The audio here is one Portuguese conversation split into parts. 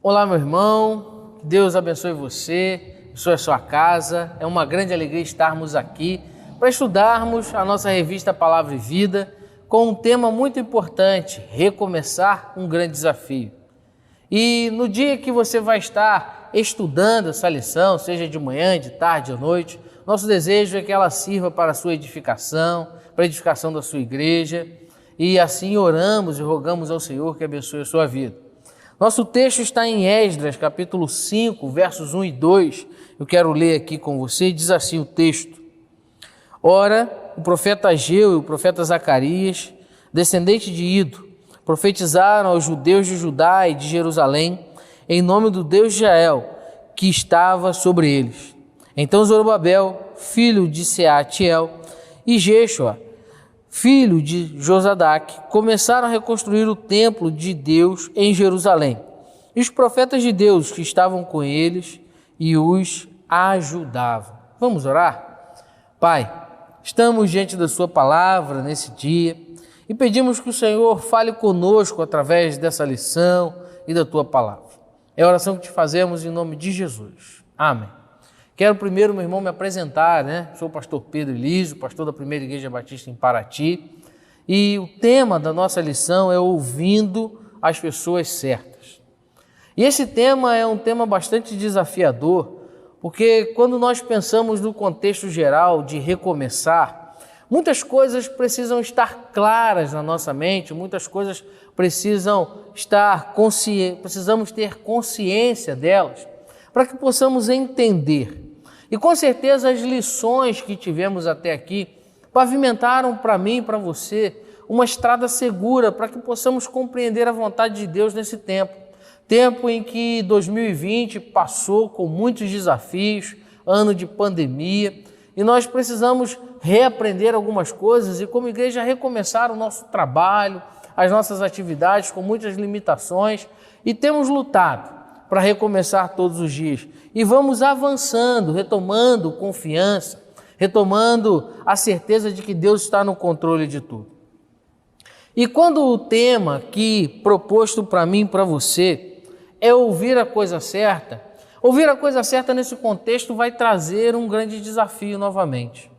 Olá, meu irmão, que Deus abençoe você, abençoe a sua casa. É uma grande alegria estarmos aqui para estudarmos a nossa revista Palavra e Vida com um tema muito importante: recomeçar um grande desafio. E no dia que você vai estar estudando essa lição, seja de manhã, de tarde ou noite, nosso desejo é que ela sirva para a sua edificação, para a edificação da sua igreja, e assim oramos e rogamos ao Senhor que abençoe a sua vida. Nosso texto está em Esdras, capítulo 5, versos 1 e 2. Eu quero ler aqui com você, diz assim o texto: Ora, o profeta Ageu e o profeta Zacarias, descendente de Ido, profetizaram aos judeus de Judá e de Jerusalém, em nome do Deus de Israel, que estava sobre eles. Então Zorobabel, filho de Seatiel, e Jeshua, filho de Josadaque, começaram a reconstruir o templo de Deus em Jerusalém. E os profetas de Deus que estavam com eles e os ajudavam. Vamos orar? Pai, estamos diante da sua palavra nesse dia e pedimos que o Senhor fale conosco através dessa lição e da tua palavra. É a oração que te fazemos em nome de Jesus. Amém. Quero primeiro, meu irmão, me apresentar, Sou o pastor Pedro Elísio, pastor da Primeira Igreja Batista em Paraty, e o tema da nossa lição é ouvindo as pessoas certas. E esse tema é um tema bastante desafiador, porque quando nós pensamos no contexto geral de recomeçar, muitas coisas precisam estar claras na nossa mente, muitas coisas precisamos ter consciência delas, para que possamos entender. E com certeza as lições que tivemos até aqui pavimentaram para mim e para você uma estrada segura para que possamos compreender a vontade de Deus nesse tempo. Tempo em que 2020 passou com muitos desafios, ano de pandemia, e nós precisamos reaprender algumas coisas e como igreja recomeçar o nosso trabalho, as nossas atividades com muitas limitações, e temos lutado para recomeçar todos os dias. E vamos avançando, retomando confiança, retomando a certeza de que Deus está no controle de tudo. E quando o tema aqui proposto para mim e para você é ouvir a coisa certa nesse contexto vai trazer um grande desafio novamente.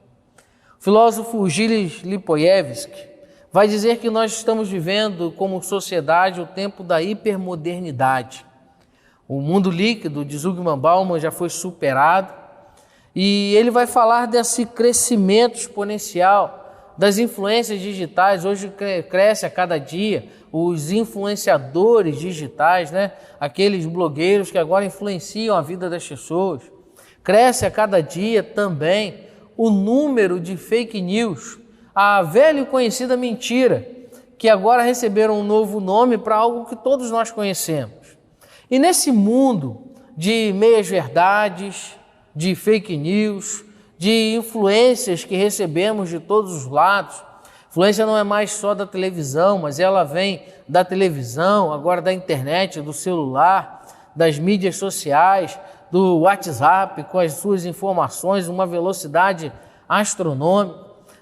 O filósofo Gilles Lipoyevski vai dizer que nós estamos vivendo como sociedade o tempo da hipermodernidade. O mundo líquido de Zygmunt Bauman já foi superado e ele vai falar desse crescimento exponencial das influências digitais. Hoje cresce a cada dia os influenciadores digitais, Aqueles blogueiros que agora influenciam a vida das pessoas. Cresce a cada dia também o número de fake news, a velha e conhecida mentira, que agora receberam um novo nome para algo que todos nós conhecemos. E nesse mundo de meias-verdades, de fake news, de influências que recebemos de todos os lados, influência não é mais só da televisão, mas ela vem da televisão, agora da internet, do celular, das mídias sociais, do WhatsApp, com as suas informações, uma velocidade astronômica.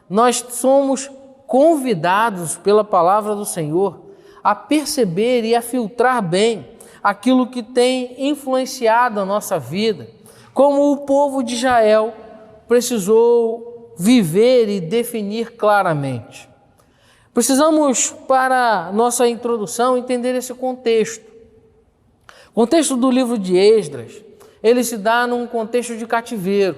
Nós somos convidados pela palavra do Senhor a perceber e a filtrar bem aquilo que tem influenciado a nossa vida, como o povo de Israel precisou viver e definir claramente. Precisamos, para nossa introdução, entender esse contexto. O contexto do livro de Esdras, ele se dá num contexto de cativeiro.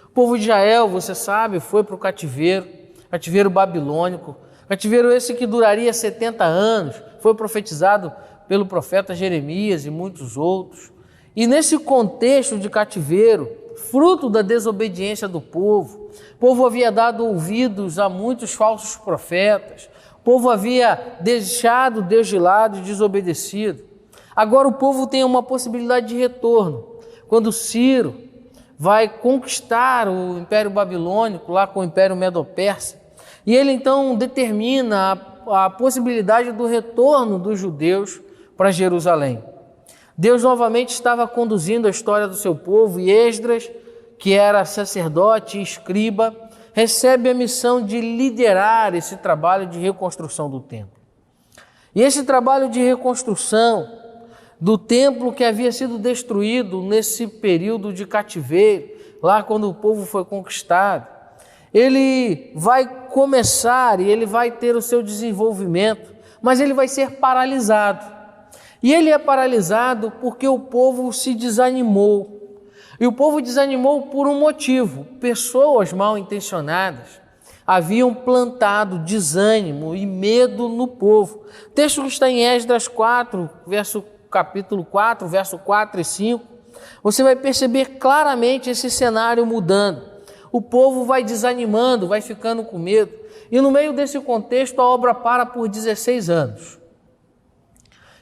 O povo de Israel, você sabe, foi para o cativeiro babilônico, cativeiro esse que duraria 70 anos, foi profetizado pelo profeta Jeremias e muitos outros. E nesse contexto de cativeiro, fruto da desobediência do povo, o povo havia dado ouvidos a muitos falsos profetas, o povo havia deixado Deus de lado e desobedecido. Agora o povo tem uma possibilidade de retorno, quando Ciro vai conquistar o Império Babilônico, lá com o Império Medo-Persa, e ele então determina a possibilidade do retorno dos judeus para Jerusalém. Deus novamente estava conduzindo a história do seu povo e Esdras, que era sacerdote e escriba, recebe a missão de liderar esse trabalho de reconstrução do templo. E esse trabalho de reconstrução do templo que havia sido destruído nesse período de cativeiro, lá quando o povo foi conquistado. Ele vai começar e ele vai ter o seu desenvolvimento, mas ele vai ser paralisado. E ele é paralisado porque o povo se desanimou. E o povo desanimou por um motivo. Pessoas mal intencionadas haviam plantado desânimo e medo no povo. O texto que está em Esdras 4, capítulo 4, verso 4 e 5, você vai perceber claramente esse cenário mudando. O povo vai desanimando, vai ficando com medo. E no meio desse contexto, a obra para por 16 anos.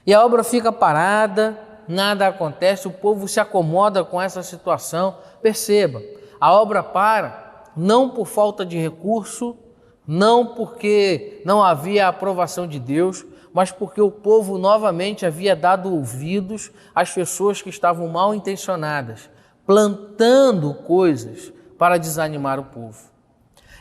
E a obra fica parada, nada acontece, o povo se acomoda com essa situação. Perceba, a obra para não por falta de recurso, não porque não havia aprovação de Deus, mas porque o povo novamente havia dado ouvidos às pessoas que estavam mal intencionadas, plantando coisas para desanimar o povo.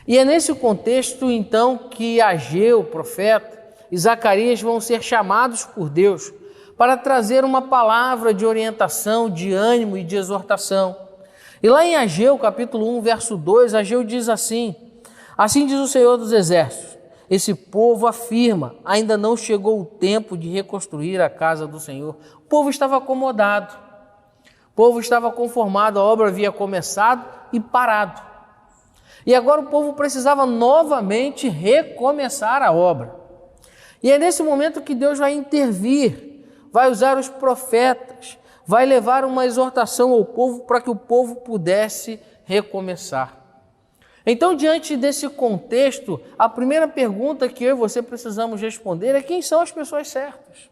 E é nesse contexto, então, que Ageu, o profeta, e Zacarias vão ser chamados por Deus para trazer uma palavra de orientação, de ânimo e de exortação. E lá em Ageu, capítulo 1, verso 2, Ageu diz assim: assim diz o Senhor dos Exércitos, esse povo afirma, ainda não chegou o tempo de reconstruir a casa do Senhor. O povo estava acomodado, o povo estava conformado, a obra havia começado e parado. E agora o povo precisava novamente recomeçar a obra. E é nesse momento que Deus vai intervir, vai usar os profetas, vai levar uma exortação ao povo para que o povo pudesse recomeçar. Então, diante desse contexto, a primeira pergunta que eu e você precisamos responder é: quem são as pessoas certas?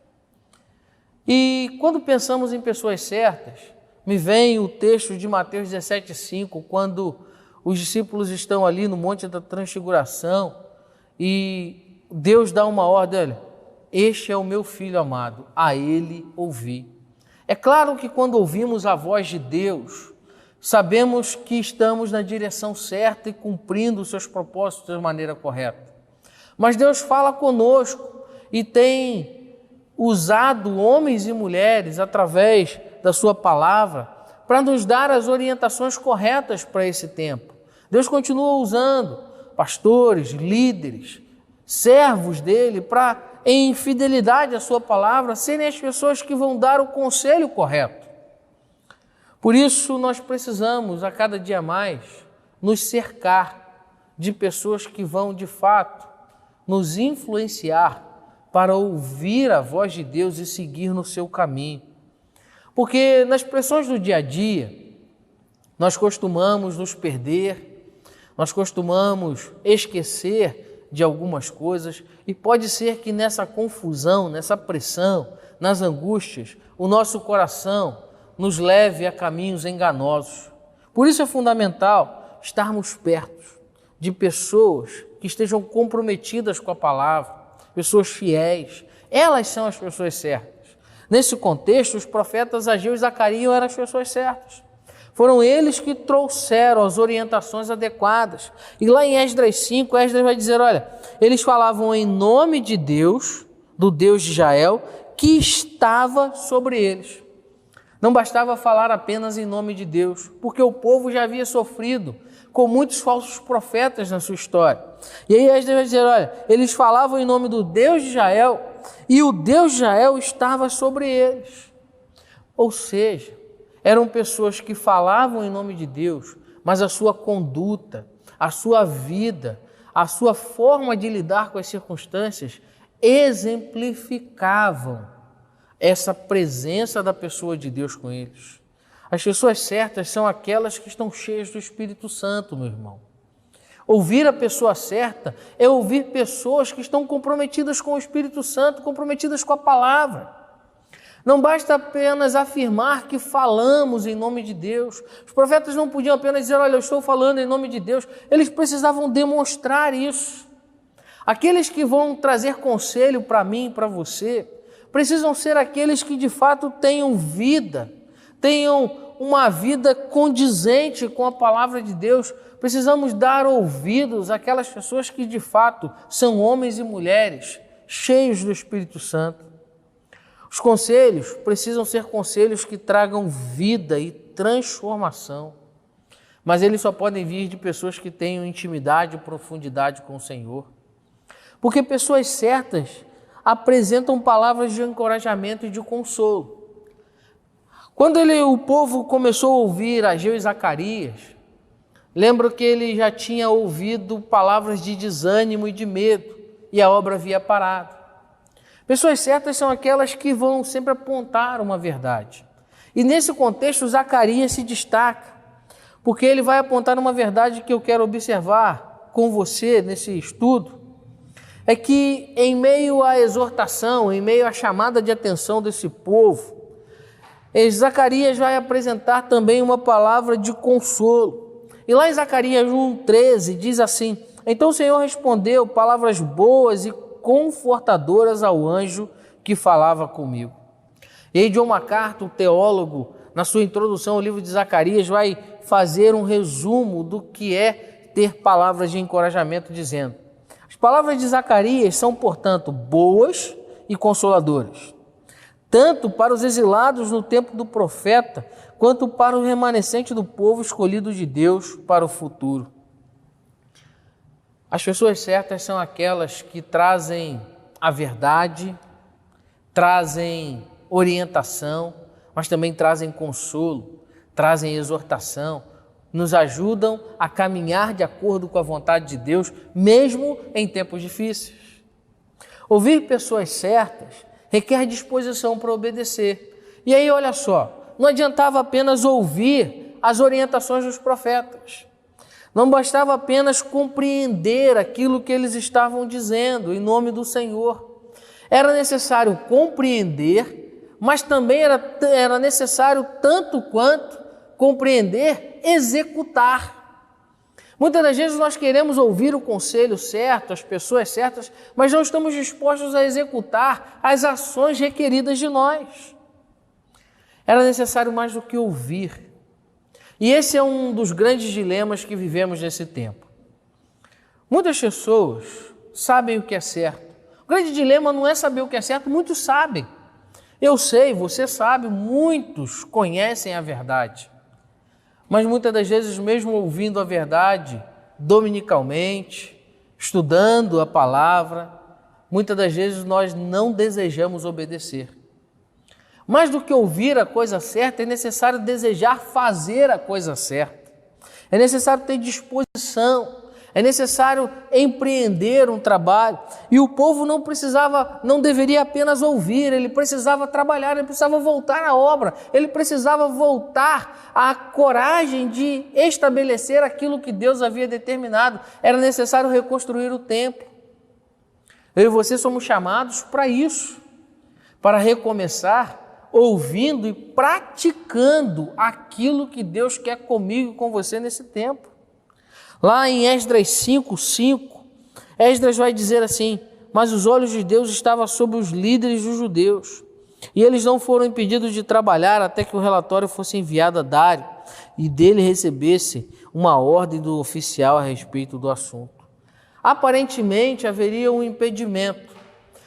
E quando pensamos em pessoas certas, me vem o texto de Mateus 17,5, quando os discípulos estão ali no Monte da Transfiguração e Deus dá uma ordem: olha, este é o meu filho amado, a ele ouvi. É claro que quando ouvimos a voz de Deus, sabemos que estamos na direção certa e cumprindo os seus propósitos de maneira correta. Mas Deus fala conosco e tem usado homens e mulheres através da sua palavra para nos dar as orientações corretas para esse tempo. Deus continua usando pastores, líderes, servos dele para, em fidelidade à sua palavra, serem as pessoas que vão dar o conselho correto. Por isso, nós precisamos, a cada dia mais, nos cercar de pessoas que vão, de fato, nos influenciar para ouvir a voz de Deus e seguir no seu caminho. Porque nas pressões do dia a dia, nós costumamos nos perder, nós costumamos esquecer de algumas coisas e pode ser que nessa confusão, nessa pressão, nas angústias, o nosso coração nos leve a caminhos enganosos. Por isso é fundamental estarmos perto de pessoas que estejam comprometidas com a palavra, pessoas fiéis. Elas são as pessoas certas. Nesse contexto, os profetas Ageu e Zacarias eram as pessoas certas. Foram eles que trouxeram as orientações adequadas. E lá em Esdras 5, Esdras vai dizer, olha, eles falavam em nome de Deus, do Deus de Israel, que estava sobre eles. Não bastava falar apenas em nome de Deus, porque o povo já havia sofrido com muitos falsos profetas na sua história. E aí Esdras vai dizer, olha, eles falavam em nome do Deus de Israel e o Deus de Israel estava sobre eles. Ou seja, eram pessoas que falavam em nome de Deus, mas a sua conduta, a sua vida, a sua forma de lidar com as circunstâncias exemplificavam essa presença da pessoa de Deus com eles. As pessoas certas são aquelas que estão cheias do Espírito Santo, meu irmão. Ouvir a pessoa certa é ouvir pessoas que estão comprometidas com o Espírito Santo, comprometidas com a palavra. Não basta apenas afirmar que falamos em nome de Deus. Os profetas não podiam apenas dizer, olha, eu estou falando em nome de Deus. Eles precisavam demonstrar isso. Aqueles que vão trazer conselho para mim e para você, precisam ser aqueles que de fato tenham vida, tenham uma vida condizente com a palavra de Deus. Precisamos dar ouvidos àquelas pessoas que de fato são homens e mulheres cheios do Espírito Santo. Os conselhos precisam ser conselhos que tragam vida e transformação, mas eles só podem vir de pessoas que tenham intimidade e profundidade com o Senhor. Porque pessoas certas apresentam palavras de encorajamento e de consolo. Quando o povo começou a ouvir Ageu e Zacarias, lembro que ele já tinha ouvido palavras de desânimo e de medo, e a obra havia parado. Pessoas certas são aquelas que vão sempre apontar uma verdade. E nesse contexto, Zacarias se destaca, porque ele vai apontar uma verdade que eu quero observar com você nesse estudo, é que em meio à exortação, em meio à chamada de atenção desse povo, Zacarias vai apresentar também uma palavra de consolo. E lá em Zacarias 1,13 diz assim: então o Senhor respondeu palavras boas e confortadoras ao anjo que falava comigo. E aí John MacArthur, teólogo, na sua introdução ao livro de Zacarias, vai fazer um resumo do que é ter palavras de encorajamento, dizendo: as palavras de Zacarias são, portanto, boas e consoladoras, tanto para os exilados no tempo do profeta, quanto para o remanescente do povo escolhido de Deus para o futuro. As pessoas certas são aquelas que trazem a verdade, trazem orientação, mas também trazem consolo, trazem exortação, nos ajudam a caminhar de acordo com a vontade de Deus, mesmo em tempos difíceis. Ouvir pessoas certas requer disposição para obedecer. E aí, olha só, não adiantava apenas ouvir as orientações dos profetas. Não bastava apenas compreender aquilo que eles estavam dizendo em nome do Senhor. Era necessário compreender, mas também era necessário, tanto quanto compreender, executar. Muitas das vezes nós queremos ouvir o conselho certo, as pessoas certas, mas não estamos dispostos a executar as ações requeridas de nós. Era necessário mais do que ouvir. E esse é um dos grandes dilemas que vivemos nesse tempo. Muitas pessoas sabem o que é certo. O grande dilema não é saber o que é certo, muitos sabem. Eu sei, você sabe, muitos conhecem a verdade. Mas muitas das vezes, mesmo ouvindo a verdade dominicalmente, estudando a palavra, muitas das vezes nós não desejamos obedecer. Mais do que ouvir a coisa certa, é necessário desejar fazer a coisa certa. É necessário ter disposição, é necessário empreender um trabalho. E o povo não deveria apenas ouvir, ele precisava trabalhar, ele precisava voltar à obra, ele precisava voltar à coragem de estabelecer aquilo que Deus havia determinado. Era necessário reconstruir o templo. Eu e você somos chamados para isso, para recomeçar, ouvindo e praticando aquilo que Deus quer comigo e com você nesse tempo. Lá em Esdras 5:5, Esdras vai dizer assim: mas os olhos de Deus estavam sobre os líderes dos judeus, e eles não foram impedidos de trabalhar até que o relatório fosse enviado a Dário, e dele recebesse uma ordem do oficial a respeito do assunto. Aparentemente haveria um impedimento,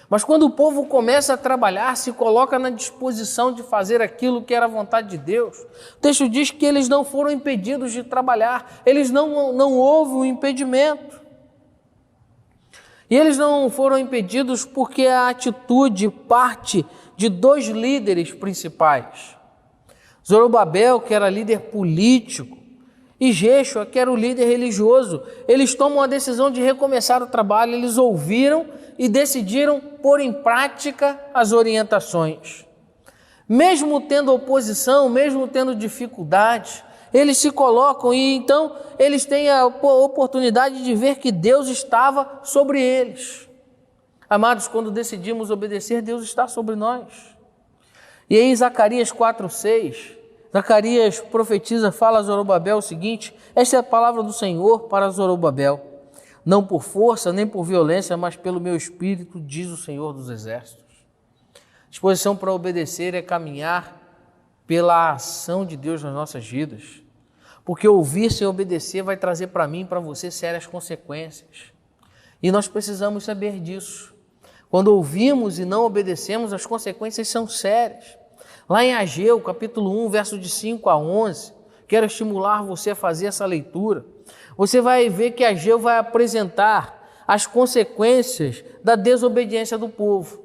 mas quando o povo começa a trabalhar, se coloca na disposição de fazer aquilo que era a vontade de Deus, o texto diz que eles não foram impedidos de trabalhar, não houve um impedimento. E eles não foram impedidos porque a atitude parte de dois líderes principais. Zorobabel, que era líder político, e Jeshua, que era o líder religioso. Eles tomam a decisão de recomeçar o trabalho, eles ouviram e decidiram pôr em prática as orientações. Mesmo tendo oposição, mesmo tendo dificuldades, eles se colocam e então eles têm a oportunidade de ver que Deus estava sobre eles. Amados, quando decidimos obedecer, Deus está sobre nós. E aí em Zacarias 4:6, Zacarias profetiza, fala a Zorobabel o seguinte: esta é a palavra do Senhor para Zorobabel, não por força nem por violência, mas pelo meu espírito, diz o Senhor dos Exércitos. Disposição para obedecer é caminhar pela ação de Deus nas nossas vidas, porque ouvir sem obedecer vai trazer para mim e para você sérias consequências, e nós precisamos saber disso. Quando ouvimos e não obedecemos, as consequências são sérias. Lá em Ageu, capítulo 1, verso de 5 a 11, quero estimular você a fazer essa leitura. Você vai ver que Ageu vai apresentar as consequências da desobediência do povo.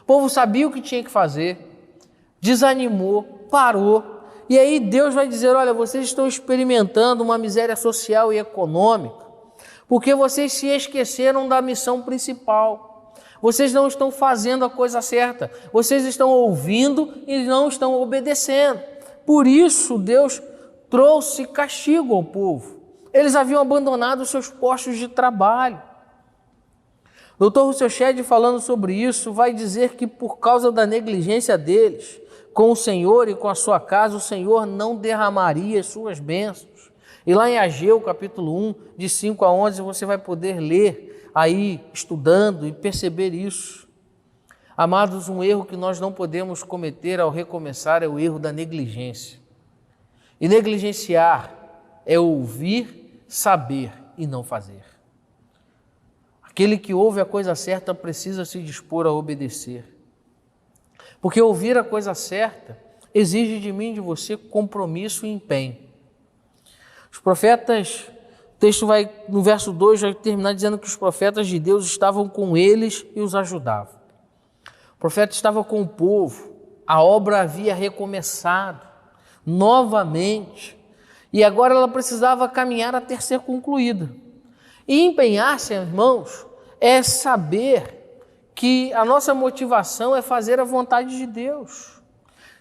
O povo sabia o que tinha que fazer, desanimou, parou, e aí Deus vai dizer, olha, vocês estão experimentando uma miséria social e econômica, porque vocês se esqueceram da missão principal. Vocês não estão fazendo a coisa certa, vocês estão ouvindo e não estão obedecendo. Por isso Deus trouxe castigo ao povo. Eles haviam abandonado os seus postos de trabalho. O Dr. Russell Shedd, falando sobre isso, vai dizer que por causa da negligência deles com o Senhor e com a sua casa, o Senhor não derramaria as suas bênçãos. E lá em Ageu, capítulo 1, de 5 a 11, você vai poder ler aí, estudando e perceber isso. Amados, um erro que nós não podemos cometer ao recomeçar é o erro da negligência. E negligenciar é ouvir, saber e não fazer. Aquele que ouve a coisa certa precisa se dispor a obedecer. Porque ouvir a coisa certa exige de mim e de você compromisso e empenho. Os profetas, o texto vai, no verso 2, vai terminar dizendo que os profetas de Deus estavam com eles e os ajudavam. O profeta estava com o povo, a obra havia recomeçado novamente, e agora ela precisava caminhar até ser concluída. E empenhar-se, irmãos, é saber que a nossa motivação é fazer a vontade de Deus.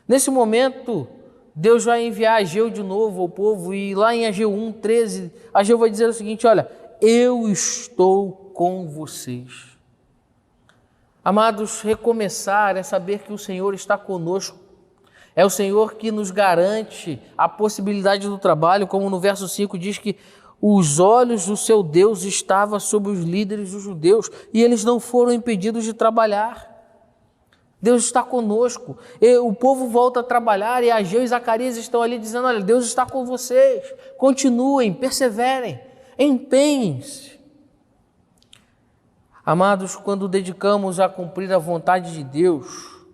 Nesse momento, Deus vai enviar Ageu de novo ao povo, e lá em Ageu 1, 13, Ageu vai dizer o seguinte, olha, eu estou com vocês. Amados, recomeçar é saber que o Senhor está conosco. É o Senhor que nos garante a possibilidade do trabalho, como no verso 5 diz que os olhos do seu Deus estavam sobre os líderes dos judeus e eles não foram impedidos de trabalhar. Deus está conosco. E o povo volta a trabalhar e Ageu e Zacarias estão ali dizendo, olha, Deus está com vocês. Continuem, perseverem, empenhem-se. Amados, quando dedicamos a cumprir a vontade de Deus,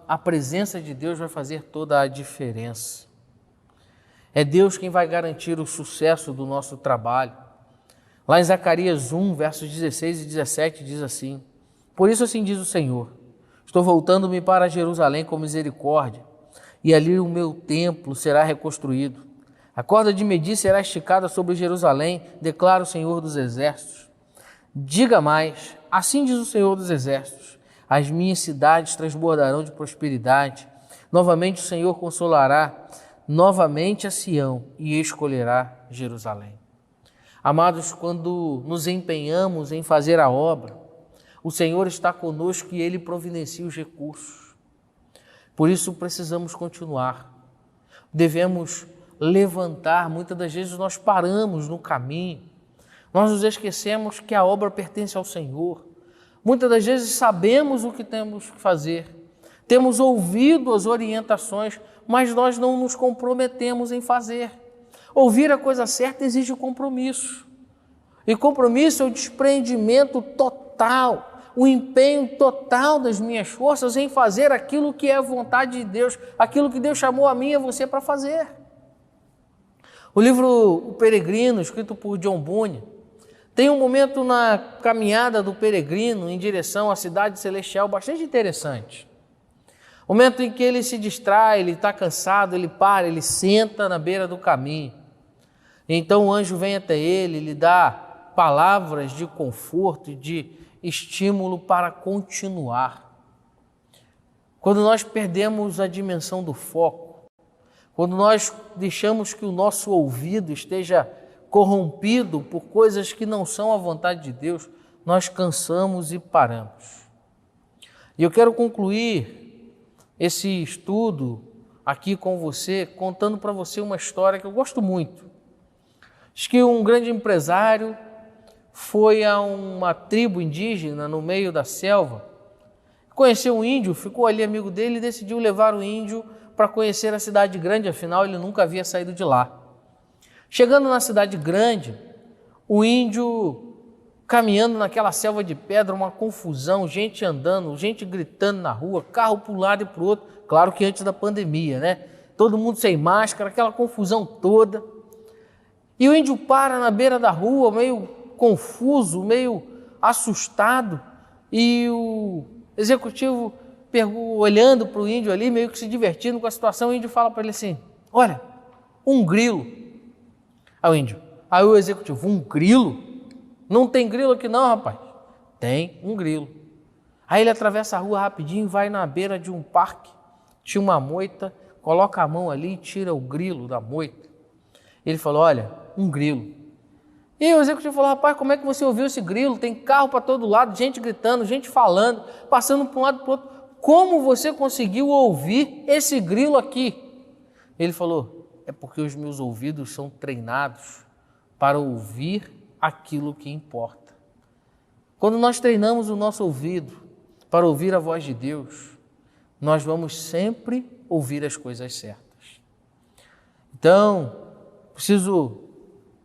a presença de Deus vai fazer toda a diferença. É Deus quem vai garantir o sucesso do nosso trabalho. Lá em Zacarias 1, versos 16 e 17, diz assim, por isso assim diz o Senhor, estou voltando-me para Jerusalém com misericórdia, e ali o meu templo será reconstruído. A corda de medir será esticada sobre Jerusalém, declara o Senhor dos Exércitos. Diga mais, assim diz o Senhor dos Exércitos, as minhas cidades transbordarão de prosperidade, novamente o Senhor consolará, novamente a Sião e escolherá Jerusalém. Amados, quando nos empenhamos em fazer a obra, o Senhor está conosco e Ele providencia os recursos. Por isso precisamos continuar. Devemos levantar, muitas das vezes nós paramos no caminho, nós nos esquecemos que a obra pertence ao Senhor. Muitas das vezes sabemos o que temos que fazer, temos ouvido as orientações, mas nós não nos comprometemos em fazer. Ouvir a coisa certa exige compromisso. E compromisso é o desprendimento total, o empenho total das minhas forças em fazer aquilo que é a vontade de Deus, aquilo que Deus chamou a mim e a você para fazer. O livro O Peregrino, escrito por John Bunyan, tem um momento na caminhada do peregrino em direção à cidade celestial bastante interessante. Momento em que ele se distrai, ele está cansado, ele para, ele senta na beira do caminho. Então o anjo vem até ele, lhe dá palavras de conforto e de estímulo para continuar. Quando nós perdemos a dimensão do foco, quando nós deixamos que o nosso ouvido esteja corrompido por coisas que não são a vontade de Deus, nós cansamos e paramos. E eu quero concluir esse estudo aqui com você, contando para você uma história que eu gosto muito. Diz que um grande empresário foi a uma tribo indígena no meio da selva, conheceu um índio, ficou ali amigo dele e decidiu levar o índio para conhecer a cidade grande, afinal ele nunca havia saído de lá. Chegando na cidade grande, o índio caminhando naquela selva de pedra, uma confusão, gente andando, gente gritando na rua, carro para um lado e para o outro. Claro que antes da pandemia, né? Todo mundo sem máscara, aquela confusão toda. E o índio para na beira da rua, meio confuso, meio assustado. E o executivo olhando para o índio ali, meio que se divertindo com a situação, o índio fala para ele assim: olha, um grilo. Aí o executivo: um grilo? Não tem grilo aqui não, rapaz. Tem um grilo. Aí ele atravessa a rua rapidinho, vai na beira de um parque, tinha uma moita, coloca a mão ali e tira o grilo da moita. Ele falou: olha, um grilo. E o executivo falou: rapaz, como é que você ouviu esse grilo? Tem carro para todo lado, gente gritando, gente falando, passando para um lado e para o outro. Como você conseguiu ouvir esse grilo aqui? Ele falou: é porque os meus ouvidos são treinados para ouvir aquilo que importa. Quando nós treinamos o nosso ouvido para ouvir a voz de Deus, nós vamos sempre ouvir as coisas certas. Então, preciso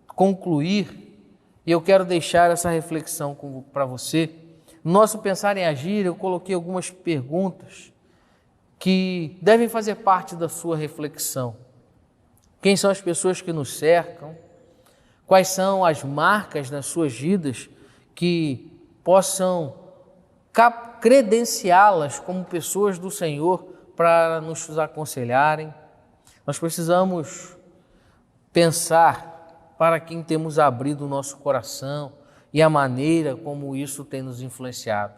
concluir e eu quero deixar essa reflexão para você. No nosso Pensar em Agir, eu coloquei algumas perguntas que devem fazer parte da sua reflexão. Quem são as pessoas que nos cercam? Quais são as marcas nas suas vidas que possam credenciá-las como pessoas do Senhor para nos aconselharem? Nós precisamos pensar para quem temos abrido o nosso coração e a maneira como isso tem nos influenciado.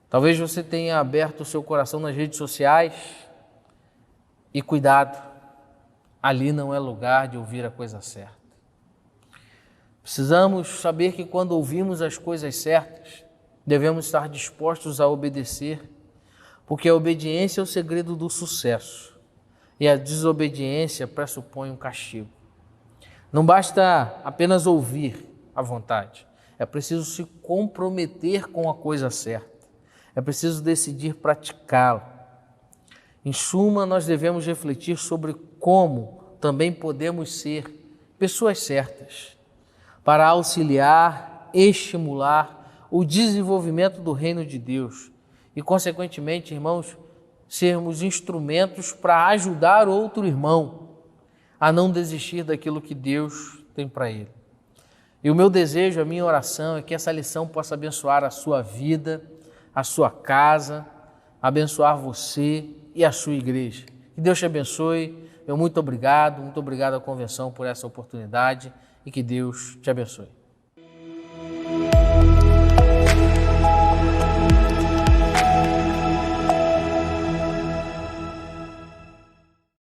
Talvez você tenha aberto o seu coração nas redes sociais e cuidado, ali não é lugar de ouvir a coisa certa. Precisamos saber que quando ouvimos as coisas certas, devemos estar dispostos a obedecer, porque a obediência é o segredo do sucesso e a desobediência pressupõe um castigo. Não basta apenas ouvir a vontade, é preciso se comprometer com a coisa certa, é preciso decidir praticá-la. Em suma, nós devemos refletir sobre como também podemos ser pessoas certas para auxiliar, estimular o desenvolvimento do reino de Deus e, consequentemente, irmãos, sermos instrumentos para ajudar outro irmão a não desistir daquilo que Deus tem para ele. E o meu desejo, a minha oração é que essa lição possa abençoar a sua vida, a sua casa, abençoar você e a sua igreja. Que Deus te abençoe. Muito obrigado à convenção por essa oportunidade e que Deus te abençoe.